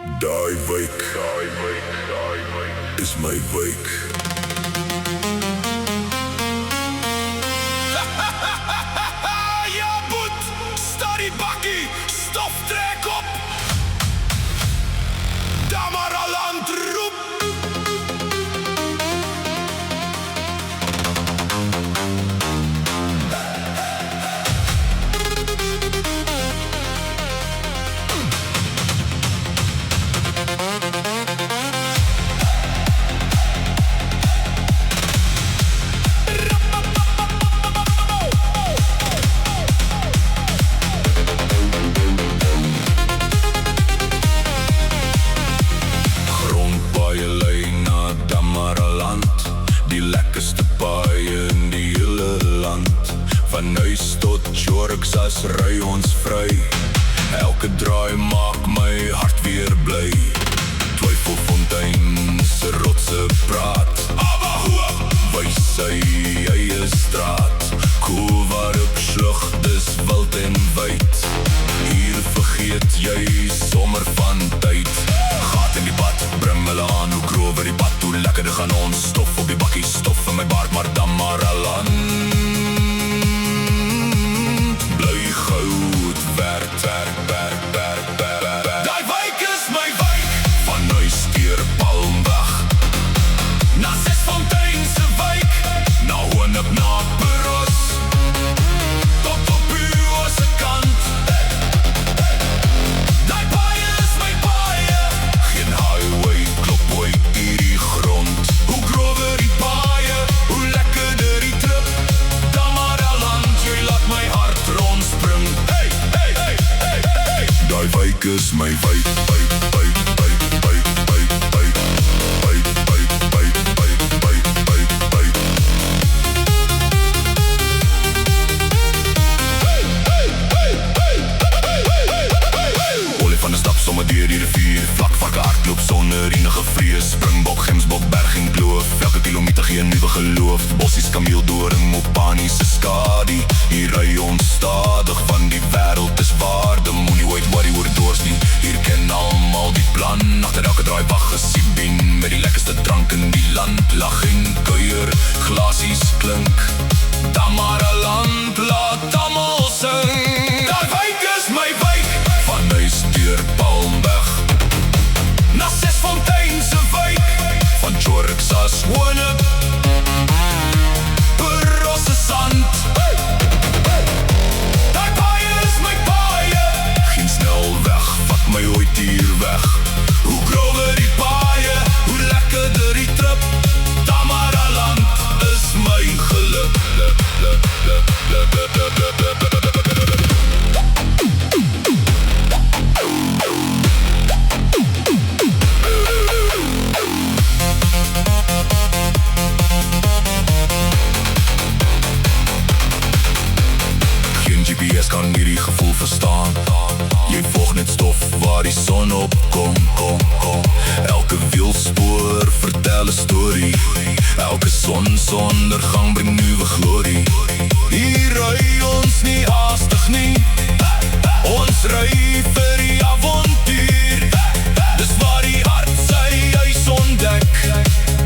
Die wijk is my wijk. Ja, boet, study bakkie, stof trek op. Damaraland roep. Die lekkerste paaie in die hele land. Van huis tot Jorks as ry ons vry. Elke draai maak my hart weer bly. Twyfelfontein se rotse praat. Aber hoe wys sy eie straat. Koel waarop slug, dis wild en wyd. Hier vergeet jy sommer van tyd. Gaat in die pad, bring hulle aan. Hoe grover die pad, hoe lekkerder gaan ons. Stof op die bakkie, stof in my baard, maar Damaraland bly goud, werk. Die wijk is my wijk. Van huis deur Palmweg Na Sesfontein se wijk. na Hoonop na Peros, Tot op uw se kant. Die paaie is my paaie. geen highway, klop ooit hierdie grond. Hoe grover die paaie, hoe lekkerder die trip. Damaraland, jy laat my hart rondspring. Hey. Die wijk is my wijk. Olifante stap sommer deur die rivier. Vlak varke hardloop sonder enige vrees. Springbok, Gemsbok, berg en kloof. Elke kilometer gee 'n nuwe geloof. Bossies, kameeldoring, Mopani se skadu. Hier ry ons stadig, van die wêreld is waarde. Moenie ooit worry oor dors nie. Hier ken almal die plan. Agter elke draai wag gesien met die lekkerste drank in die land. Lag en kuier, glasies klink. Damaraland, laat almal sing. Die wijk is my wijk. Van huis deur Palmweg Na Sesfontein se wijk. van Jorks as Hoonop, Peros se sand. Die paaie is my paaie. geen snelweg, vat my ooit hier weg. Hoe grover die paaie, hoe lekkerder die trip. Damaraland is my geluk. Geen GPS kan hierdie gevoel verstaan. Jy volg net stof waar die son op kom. Elke wielspoor vertel 'n storie. Elke sonsondergang bring nuwe glorie. Hier ry ons nie haastig nie. Ons ry vir die avontuur. Dis waar die hart sy huis ontdek.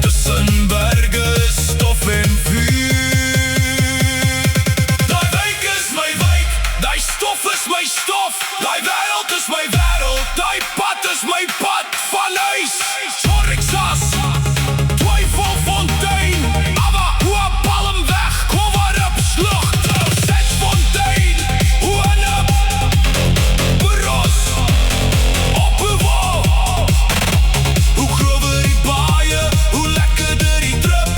Tussen berge, stof en vuur. Die wijk is my wijk. Die stof is my stof. Die wêreld is my wêreld. Die pad is my pad. Van huis Jorks as Twyfelfontein. Aber hoe Palmweg, kom waarop slug. Sesfontein, Hoonop, Peros, op 'n wal. Hoe grover die paaie, hoe lekkerder die trip.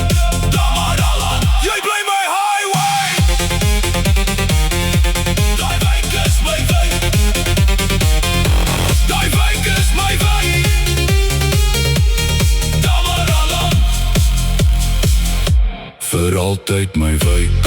Damaraland, jy bly my highway. Die wijk is my wijk. Die wijk is my wijk. Damaraland, Vir altyd my wijk.